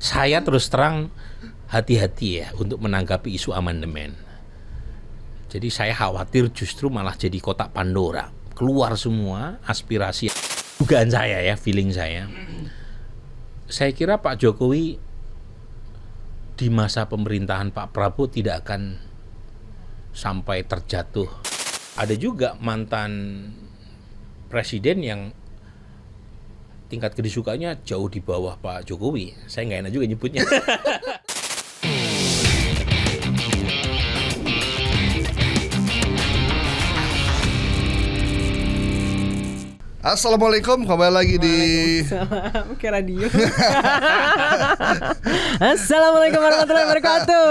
Saya terus terang hati-hati ya untuk menanggapi isu amandemen. Jadi saya khawatir justru malah jadi kotak Pandora. Keluar semua aspirasi, dugaan saya ya, feeling saya. Saya kira Pak Jokowi di masa pemerintahan Pak Prabowo tidak akan sampai terjatuh. Ada juga mantan presiden yang tingkat kedisukaannya jauh di bawah Pak Jokowi. Saya nggak enak juga nyebutnya. Assalamualaikum, kembali lagi di Waalaikumsalam, ke radio. Assalamualaikum warahmatullahi wabarakatuh.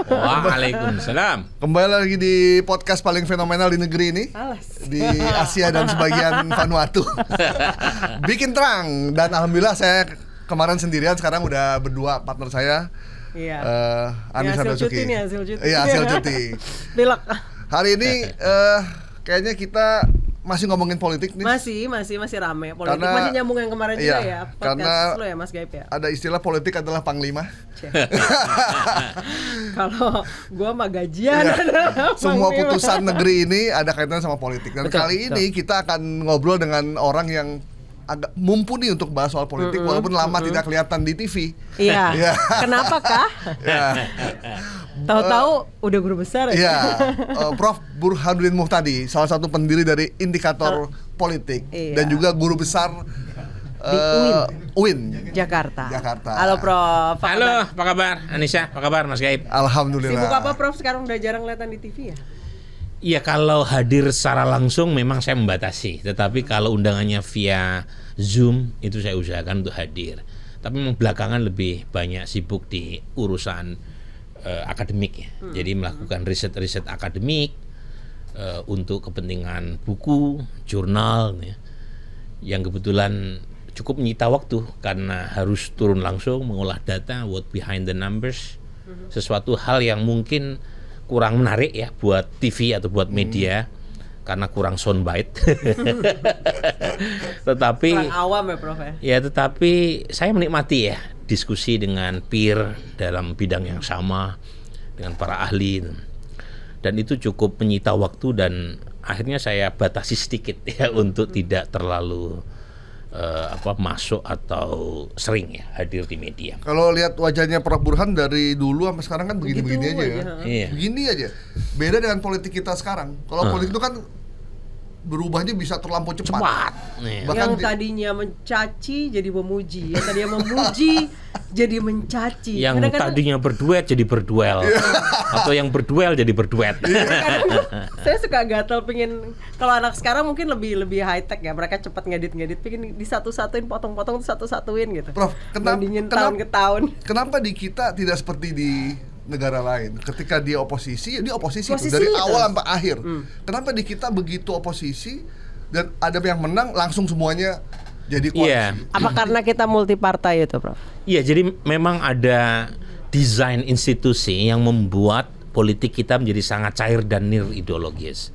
Waalaikumsalam. Kembali lagi di podcast paling fenomenal di negeri ini. Alas. Di Asia dan sebagian Vanuatu. Bikin terang. Dan alhamdulillah saya kemarin sendirian, sekarang udah berdua partner saya. Iya. Anis hasil Sandosuki. cuti nih, hasil cuti. Iya, hasil cuti. Belok. Hari ini kayaknya kita masih ngomongin politik nih. Masih rame politik. Karena, masih nyambung yang kemarin juga ya. Karena lo ya Mas Gaib ya. ada istilah politik adalah panglima. Kalau gua mah gajian. Semua putusan negeri ini ada kaitannya sama politik. Dan Betul, kali ini kita akan ngobrol dengan orang yang agak mumpuni untuk bahas soal politik, walaupun lama tidak kelihatan di TV. Iya. Ya. Kenapa kah? Ya. Tahu-tahu udah guru besar ya. Iya, Prof. Burhanuddin Muhtadi, salah satu pendiri dari Indikator Politik, Iya. dan juga guru besar Di UIN Jakarta. Jakarta. Halo Prof. Halo, apa kabar? Anissa, apa kabar Mas Gaib? Alhamdulillah. Sibuk apa Prof? Sekarang udah jarang kelihatan di TV ya? Iya, kalau hadir secara langsung memang saya membatasi. Tetapi kalau undangannya via Zoom itu saya usahakan untuk hadir. Tapi memang belakangan lebih banyak sibuk di urusan akademik ya. Jadi melakukan riset-riset akademik untuk kepentingan buku, jurnal ya, yang kebetulan cukup menyita waktu karena harus turun langsung mengolah data, what behind the numbers, sesuatu hal yang mungkin kurang menarik ya buat TV atau buat media karena kurang soundbite. Tetapi Kurang awam ya Prof ya? ya, tetapi saya menikmati ya diskusi dengan peer dalam bidang yang sama dengan para ahli, dan itu cukup menyita waktu dan akhirnya saya batasi sedikit ya untuk tidak terlalu masuk atau sering ya hadir di media. Kalau lihat wajahnya Prof. Burhan dari dulu sampai sekarang kan begini-begini aja ya. Iya. Begini aja. Beda dengan politik kita sekarang. Kalau politik itu kan berubahnya bisa terlampau cepat. Iya. Bahkan Yang tadinya mencaci jadi memuji, yang tadinya memuji jadi mencaci. Yang Kadang-kadang tadinya berduet jadi berduel, atau yang berduel jadi berduet. saya suka gatel pengen, kalau anak sekarang mungkin lebih high tech ya, mereka cepat ngedit pengen disatu-satuin, potong-potong satu-satuin gitu. Prof, bandingin tahun ke tahun. Kenapa di kita tidak seperti di negara lain? Ketika dia oposisi, ya dia oposisi tuh, Posisi dari itu. awal sampai akhir. Kenapa di kita begitu oposisi dan ada yang menang langsung semuanya jadi koalisi? Iya. Apa karena kita multi partai itu, Prof? Iya, jadi memang ada desain institusi yang membuat politik kita menjadi sangat cair dan nir ideologis.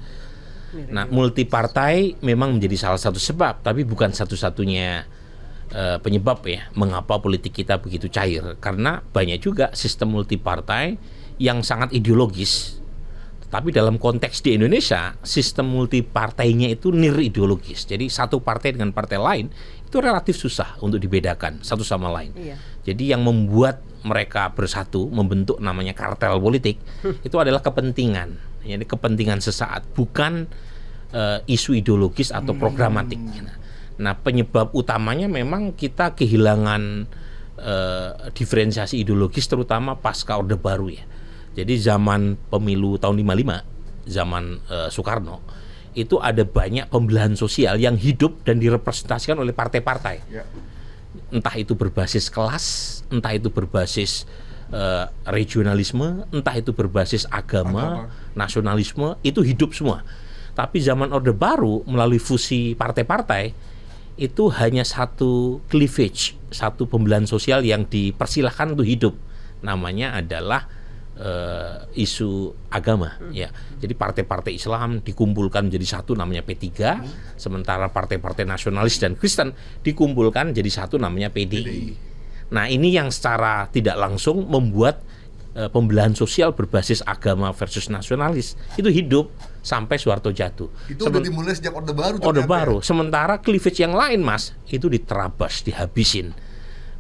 Nah, multi partai memang menjadi salah satu sebab, tapi bukan satu-satunya penyebab ya mengapa politik kita begitu cair, karena banyak juga sistem multi partai yang sangat ideologis. Tapi dalam konteks di Indonesia, sistem multi partainya itu nir ideologis. Jadi satu partai dengan partai lain itu relatif susah untuk dibedakan satu sama lain. Iya. Jadi yang membuat mereka bersatu membentuk namanya kartel politik itu adalah kepentingan. Jadi kepentingan sesaat, bukan isu ideologis atau programatik. Nah, penyebab utamanya memang kita kehilangan diferensiasi ideologis, terutama pasca Orde Baru ya. Jadi zaman pemilu tahun 55, zaman Soekarno, itu ada banyak pembelahan sosial yang hidup dan direpresentasikan oleh partai-partai. Ya. Entah itu berbasis kelas, entah itu berbasis regionalisme, entah itu berbasis agama, nasionalisme, itu hidup semua. Tapi zaman Orde Baru melalui fusi partai-partai itu hanya satu cleavage, satu pembelahan sosial yang dipersilahkan untuk hidup. Namanya adalah isu agama ya. Jadi partai-partai Islam dikumpulkan menjadi satu namanya P3, sementara partai-partai nasionalis dan Kristen dikumpulkan jadi satu namanya PDI. Nah, ini yang secara tidak langsung membuat pembelahan sosial berbasis agama versus nasionalis itu hidup sampai Soeharto jatuh. Itu udah dimulai sejak Orde Baru. Orde Baru. Sementara cleavage yang lain, Mas, itu diterabas, dihabisin.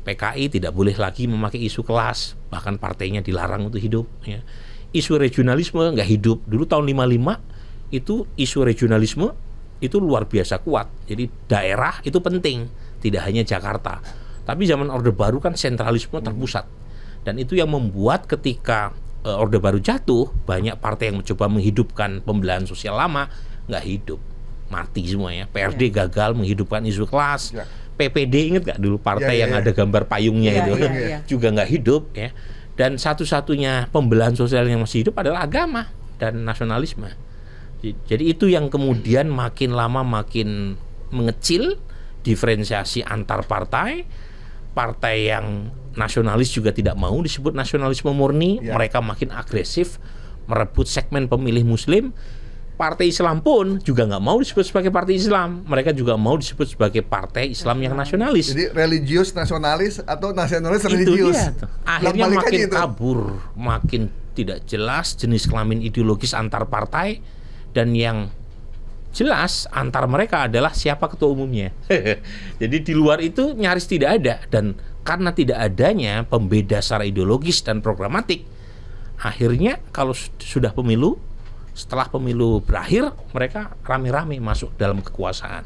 PKI tidak boleh lagi memakai isu kelas, bahkan partainya dilarang untuk hidup. Ya. Isu regionalisme nggak hidup. Dulu tahun 55 itu isu regionalisme itu luar biasa kuat. Jadi daerah itu penting, tidak hanya Jakarta. Tapi zaman Orde Baru kan sentralisme terpusat. Dan itu yang membuat ketika Orde Baru jatuh, banyak partai yang mencoba menghidupkan pembelahan sosial lama, nggak hidup. Mati semuanya. PRD gagal menghidupkan isu kelas. PPD ingat nggak dulu partai yang ada gambar payungnya itu? Juga nggak hidup. Ya. Dan satu-satunya pembelahan sosial yang masih hidup adalah agama dan nasionalisme. Jadi itu yang kemudian makin lama makin mengecil, diferensiasi antar partai. Partai yang nasionalis juga tidak mau disebut nasionalisme murni, mereka makin agresif merebut segmen pemilih Muslim. Partai Islam pun juga nggak mau disebut sebagai partai Islam, mereka juga mau disebut sebagai partai Islam yang nasionalis. Jadi religius nasionalis atau nasionalis religius. Akhirnya makin kabur, makin tidak jelas jenis kelamin ideologis antar partai, dan yang jelas antar mereka adalah siapa ketua umumnya. Jadi di luar itu nyaris tidak ada, dan karena tidak adanya pembeda secara ideologis dan programatik, akhirnya kalau sudah pemilu, setelah pemilu berakhir, mereka rame-rame masuk dalam kekuasaan.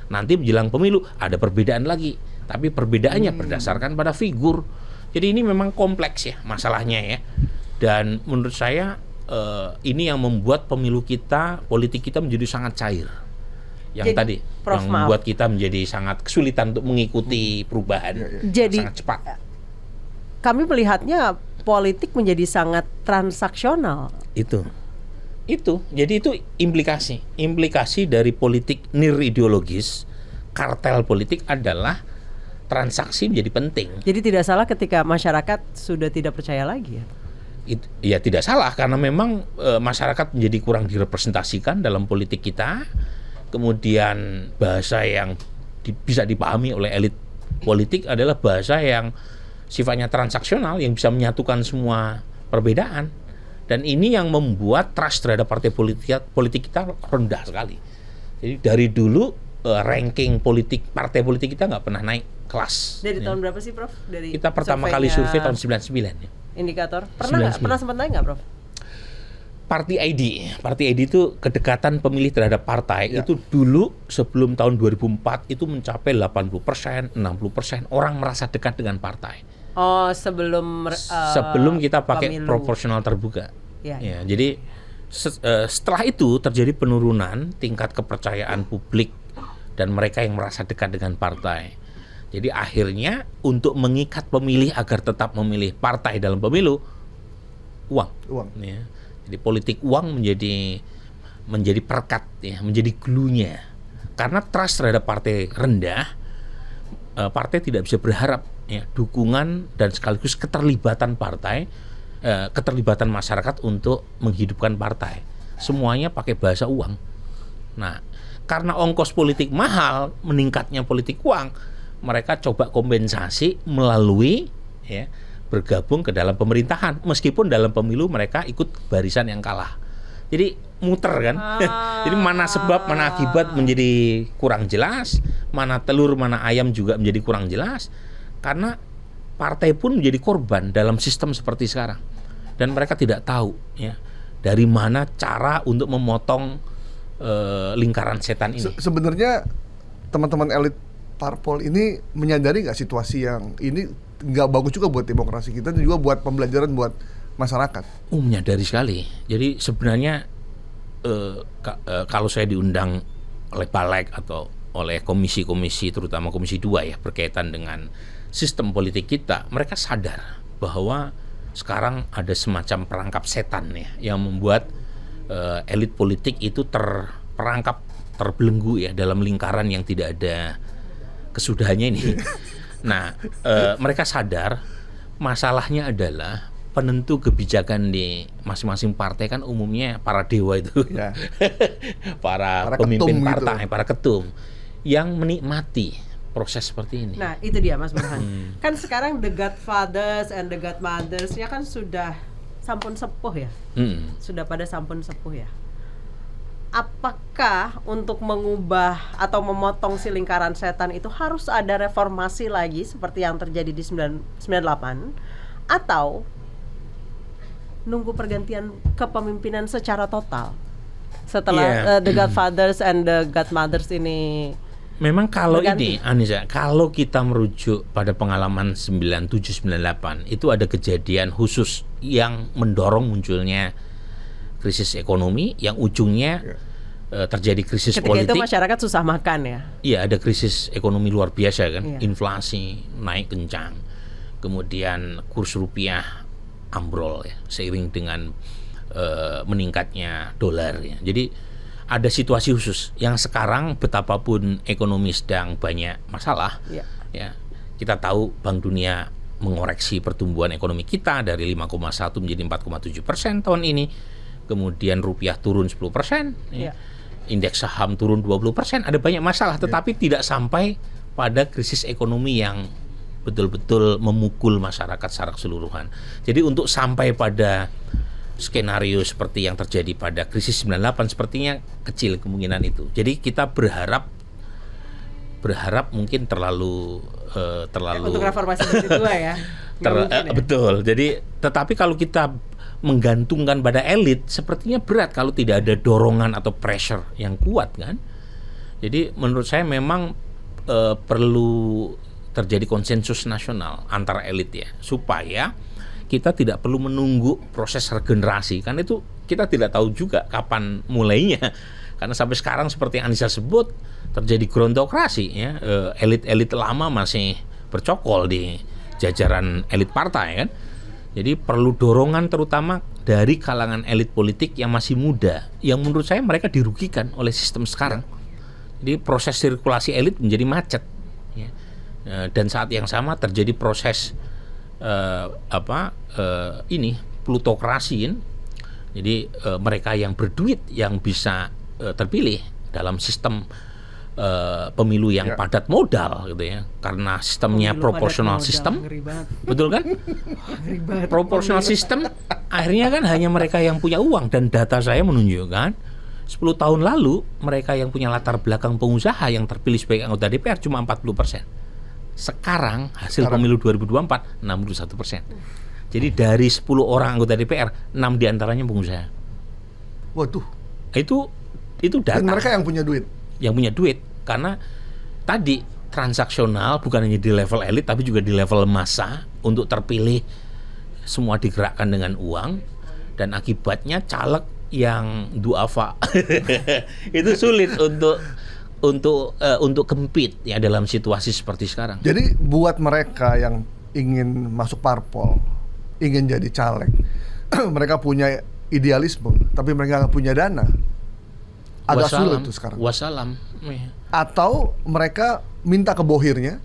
Nanti menjelang pemilu ada perbedaan lagi, tapi perbedaannya berdasarkan pada figur. Jadi ini memang kompleks ya masalahnya ya. Dan menurut saya ini yang membuat pemilu kita, politik kita menjadi sangat cair. Yang jadi, tadi Prof, yang membuat kita menjadi sangat kesulitan untuk mengikuti perubahan. Jadi sangat cepat. Kami melihatnya politik menjadi sangat transaksional. Jadi itu implikasi dari politik nir ideologis, kartel politik adalah transaksi menjadi penting. Jadi tidak salah ketika masyarakat sudah tidak percaya lagi ya? Ya tidak salah, karena memang masyarakat menjadi kurang direpresentasikan dalam politik kita. Kemudian bahasa yang bisa dipahami oleh elit politik adalah bahasa yang sifatnya transaksional, yang bisa menyatukan semua perbedaan. Dan ini yang membuat trust terhadap partai politik kita rendah sekali. Jadi dari dulu ranking partai politik kita nggak pernah naik kelas. Dari tahun berapa sih, Prof? Kita pertama kali survei tahun 99 ya. Indikator pernah sempat naik nggak, Prof? Party ID itu kedekatan pemilih terhadap partai itu dulu sebelum tahun 2004 itu mencapai 80%, 60% orang merasa dekat dengan partai. Oh, sebelum kita pakai proporsional terbuka. Ya, jadi setelah itu terjadi penurunan tingkat kepercayaan publik dan mereka yang merasa dekat dengan partai. Jadi akhirnya untuk mengikat pemilih agar tetap memilih partai dalam pemilu, uang. Ya. Jadi politik uang menjadi perekat, ya, menjadi glue-nya. Karena trust terhadap partai rendah, partai tidak bisa berharap ya, dukungan dan sekaligus keterlibatan partai, keterlibatan masyarakat untuk menghidupkan partai. Semuanya pakai bahasa uang. Nah, karena ongkos politik mahal, meningkatnya politik uang, mereka coba kompensasi melalui ya, bergabung ke dalam pemerintahan, meskipun dalam pemilu mereka ikut barisan yang kalah. Jadi muter kan. Jadi mana sebab mana akibat menjadi kurang jelas, mana telur mana ayam juga menjadi kurang jelas, karena partai pun menjadi korban dalam sistem seperti sekarang. Dan mereka tidak tahu ya dari mana cara untuk memotong lingkaran setan ini. Sebenarnya teman-teman elit parpol ini menyadari nggak situasi yang ini nggak bagus juga buat demokrasi kita dan juga buat pembelajaran buat masyarakat? Menyadari sekali. Jadi sebenarnya kalau saya diundang oleh Balik atau oleh komisi-komisi, terutama komisi 2 ya, berkaitan dengan sistem politik kita, mereka sadar bahwa sekarang ada semacam perangkap setan ya, yang membuat elit politik itu terperangkap, terbelenggu ya dalam lingkaran yang tidak ada kesudahannya ini. Nah, mereka sadar masalahnya adalah penentu kebijakan di masing-masing partai kan umumnya para dewa itu, para pemimpin partai, gitu. Para ketum yang menikmati proses seperti ini. Nah, itu dia Mas Burhan. Kan sekarang the godfathers and the godmothers-nya kan sudah sampun sepuh ya. Sudah pada sampun sepuh ya. Apakah untuk mengubah atau memotong si lingkaran setan itu harus ada reformasi lagi seperti yang terjadi di 98 atau nunggu pergantian kepemimpinan secara total setelah the godfathers and the godmothers ini? Memang kalau berganti. ini Anissa, kalau kita merujuk pada pengalaman 97-98 itu ada kejadian khusus yang mendorong munculnya krisis ekonomi yang ujungnya terjadi krisis Ketika politik. itu masyarakat susah makan ya. Iya, ada krisis ekonomi luar biasa kan, Iya. inflasi naik kencang, kemudian kurs rupiah ambrol ya, seiring dengan meningkatnya dolar ya. Jadi ada situasi khusus yang sekarang betapapun ekonomi sedang banyak masalah, ya kita tahu Bank Dunia mengoreksi pertumbuhan ekonomi kita dari 5,1 menjadi 4,7% tahun ini, kemudian rupiah turun 10%, ya. Indeks saham turun 20%, ada banyak masalah, tetapi tidak sampai pada krisis ekonomi yang betul-betul memukul masyarakat secara keseluruhan. Jadi untuk sampai pada skenario seperti yang terjadi pada krisis 98 sepertinya kecil kemungkinan itu. Jadi kita berharap mungkin terlalu Untuk reformasi kedua ya. Betul. Jadi tetapi kalau kita menggantungkan pada elit sepertinya berat kalau tidak ada dorongan atau pressure yang kuat kan. Jadi menurut saya memang perlu terjadi konsensus nasional antara elit ya, supaya kita tidak perlu menunggu proses regenerasi, karena itu kita tidak tahu juga kapan mulainya. Karena sampai sekarang seperti yang Anissa sebut terjadi gerontokrasi ya, elit-elit lama masih bercokol di jajaran elit partai kan. Jadi perlu dorongan terutama dari kalangan elit politik yang masih muda, yang menurut saya mereka dirugikan oleh sistem sekarang. Jadi proses sirkulasi elit menjadi macet ya. Dan saat yang sama terjadi proses plutokrasi. Jadi mereka yang berduit yang bisa terpilih dalam sistem pemilu yang padat modal gitu ya, karena sistemnya proporsional sistem, betul kan? Proporsional sistem akhirnya kan hanya mereka yang punya uang, dan data saya menunjukkan 10 tahun lalu mereka yang punya latar belakang pengusaha yang terpilih sebagai anggota DPR cuma 40%. Sekarang hasil pemilu 2024 61%. Jadi dari 10 orang anggota DPR 6 diantaranya pengusaha. Waduh. Itu data. Dan mereka yang punya duit. Yang punya duit, karena tadi transaksional bukan hanya di level elit tapi juga di level massa untuk terpilih semua digerakkan dengan uang, dan akibatnya caleg yang duafa itu sulit untuk compete ya dalam situasi seperti sekarang. Jadi buat mereka yang ingin masuk parpol, ingin jadi caleg, mereka punya idealisme, tapi mereka nggak punya dana. Agak sulit tuh sekarang. Wassalam. Atau mereka minta ke bohirnya.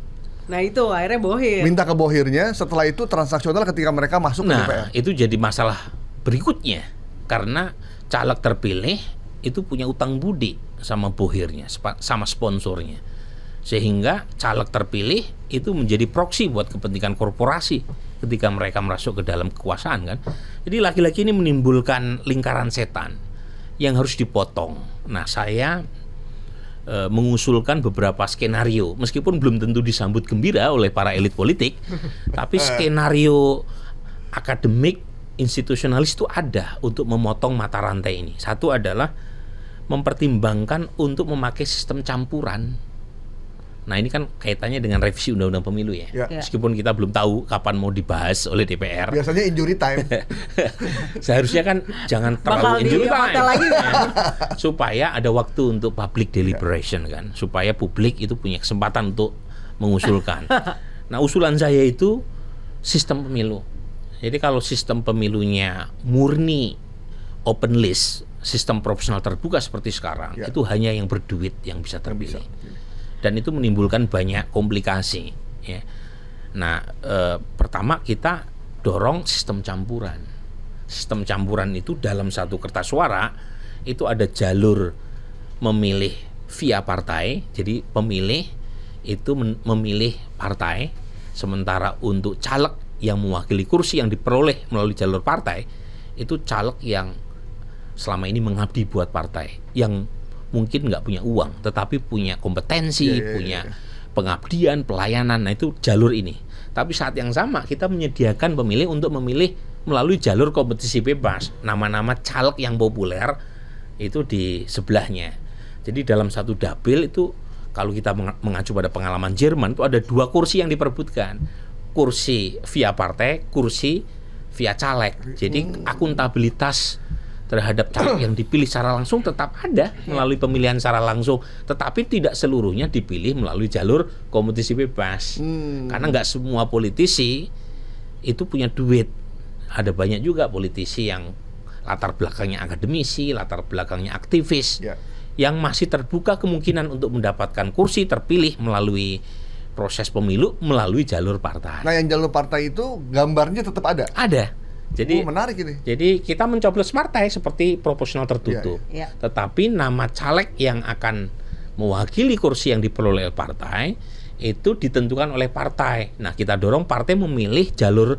Nah itu akhirnya bohir. Minta ke bohirnya, setelah itu transaksional ketika mereka masuk ke DPR. Itu jadi masalah berikutnya, karena caleg terpilih itu punya utang budi sama bohirnya, sama sponsornya, sehingga caleg terpilih itu menjadi proksi buat kepentingan korporasi ketika mereka masuk ke dalam kekuasaan kan. Jadi lagi-lagi ini menimbulkan lingkaran setan yang harus dipotong. Nah, saya mengusulkan beberapa skenario, meskipun belum tentu disambut gembira oleh para elit politik, tapi skenario akademik institusionalis itu ada untuk memotong mata rantai ini. Satu adalah mempertimbangkan untuk memakai sistem campuran. Nah, ini kan kaitannya dengan revisi Undang-Undang Pemilu ya. Meskipun kita belum tahu kapan mau dibahas oleh DPR. Biasanya injury time. Seharusnya kan jangan terlalu injury time. Lagi, supaya ada waktu untuk public deliberation kan, supaya publik itu punya kesempatan untuk mengusulkan. Nah, usulan saya itu sistem pemilu. Jadi kalau sistem pemilunya murni open list, sistem proporsional terbuka seperti sekarang, itu hanya yang berduit yang bisa terpilih. Dan itu menimbulkan banyak komplikasi ya. Nah, pertama kita dorong sistem campuran. Sistem campuran itu dalam satu kertas suara itu ada jalur memilih via partai. Jadi pemilih itu memilih partai, sementara untuk caleg yang mewakili kursi yang diperoleh melalui jalur partai itu caleg yang selama ini mengabdi buat partai, yang mungkin nggak punya uang tetapi punya kompetensi, punya pengabdian, pelayanan. Nah itu jalur ini. Tapi saat yang sama kita menyediakan pemilih untuk memilih melalui jalur kompetisi bebas, nama-nama caleg yang populer itu di sebelahnya. Jadi dalam satu dapil itu kalau kita mengacu pada pengalaman Jerman itu ada 2 kursi yang diperebutkan. Kursi via partai, kursi via caleg. Jadi akuntabilitas terhadap caleg yang dipilih secara langsung tetap ada melalui pemilihan secara langsung, tetapi tidak seluruhnya dipilih melalui jalur kompetisi bebas. Karena nggak semua politisi itu punya duit. Ada banyak juga politisi yang latar belakangnya akademisi, latar belakangnya aktivis, yang masih terbuka kemungkinan untuk mendapatkan kursi terpilih melalui proses pemilu melalui jalur partai. Nah, yang jalur partai itu gambarnya tetap ada. Ada. Jadi menarik ini. Jadi kita mencoblos partai seperti proporsional tertutup. Tetapi nama caleg yang akan mewakili kursi yang diperoleh oleh partai itu ditentukan oleh partai. Nah, kita dorong partai memilih jalur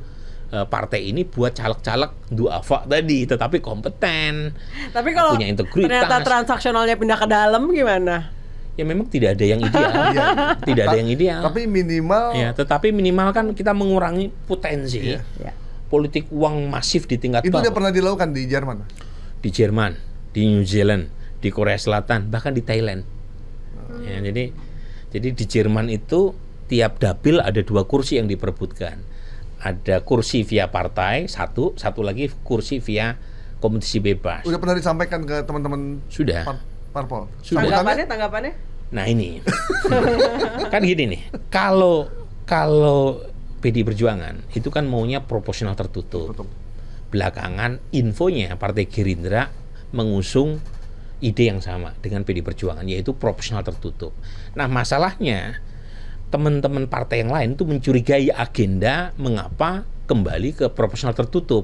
partai ini buat caleg-caleg duafa tadi, tetapi kompeten. Tapi kalau punya integritas. Ternyata transaksionalnya pindah ke dalam gimana? Ya memang tidak ada yang ideal. Tidak ada yang ideal. Tapi minimal. Ya, tetapi minimal kan kita mengurangi potensi politik uang masif di tingkat itu bawah. udah pernah dilakukan di Jerman. Di Jerman, di New Zealand, di Korea Selatan, bahkan di Thailand. Ya, jadi di Jerman itu tiap dapil ada 2 kursi yang diperebutkan. Ada kursi via partai, satu lagi kursi via kompetisi bebas. Udah pernah disampaikan ke teman-teman Sudah. Parpol. Sudah. Tanggapannya? Nah ini, kan gini nih, kalau PDI Perjuangan itu kan maunya proporsional tertutup. Belakangan infonya Partai Gerindra mengusung ide yang sama dengan PDI Perjuangan, yaitu proporsional tertutup. Nah masalahnya teman-teman partai yang lain itu mencurigai agenda mengapa kembali ke proporsional tertutup.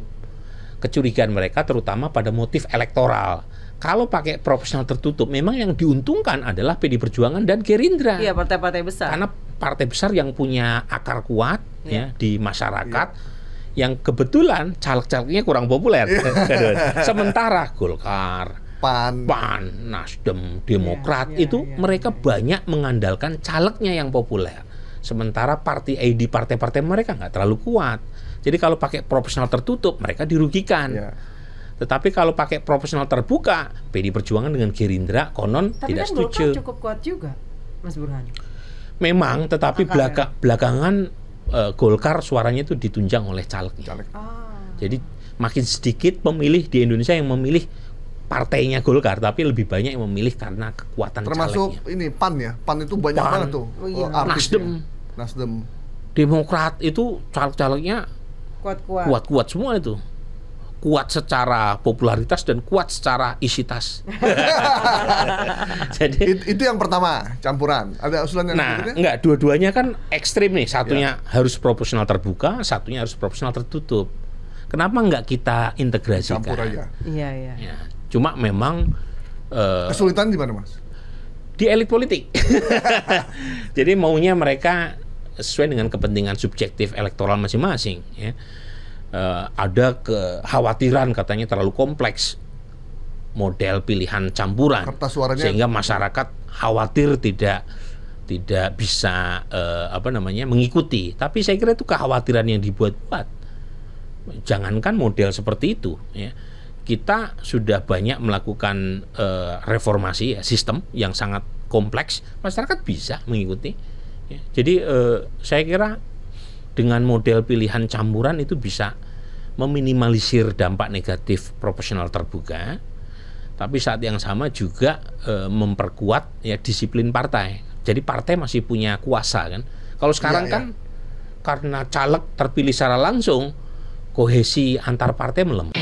Kecurigaan mereka terutama pada motif elektoral. Kalau pakai proporsional tertutup, memang yang diuntungkan adalah PDI Perjuangan dan Gerindra. Iya, partai-partai besar. Karena partai besar yang punya akar kuat ya di masyarakat, yang kebetulan caleg-calegnya kurang populer. Sementara Golkar, PAN, Nasdem, Demokrat itu mereka banyak mengandalkan calegnya yang populer. Sementara partai ID partai-partai mereka nggak terlalu kuat. Jadi kalau pakai proporsional tertutup mereka dirugikan. Tetapi kalau pakai proporsional terbuka, PDI Perjuangan dengan Gerindra konon tidak setuju. Tapi kan Golkar cukup kuat juga, Mas Burhan. Memang, tetapi belakangan Golkar suaranya itu ditunjang oleh calegnya. Jadi makin sedikit pemilih di Indonesia yang memilih partainya Golkar, tapi lebih banyak yang memilih karena kekuatan termasuk calegnya. ini PAN ya, PAN itu banyak banget tuh. Nasdem, Demokrat itu caleg-calegnya kuat-kuat semua itu. Kuat secara popularitas dan kuat secara isitas. Jadi itu yang pertama, campuran. Ada usulan yang berikutnya? Enggak, dua-duanya kan ekstrim nih. Satunya harus proporsional terbuka, satunya harus proporsional tertutup. Kenapa enggak kita integrasikan? Campur aja. Iya. Ya, cuma memang kesulitan di mana, Mas? Di elit politik. Jadi maunya mereka sesuai dengan kepentingan subjektif elektoral masing-masing ya. Ada kekhawatiran katanya terlalu kompleks model pilihan campuran, sehingga masyarakat khawatir tidak bisa mengikuti. Tapi saya kira itu kekhawatiran yang dibuat-buat. Jangankan model seperti itu ya. Kita sudah banyak melakukan reformasi ya, sistem yang sangat kompleks, masyarakat bisa mengikuti ya. Jadi saya kira dengan model pilihan campuran itu bisa meminimalisir dampak negatif proporsional terbuka, tapi saat yang sama juga memperkuat ya disiplin partai. Jadi partai masih punya kuasa kan. Kalau sekarang kan karena caleg terpilih secara langsung, kohesi antar partai melemah.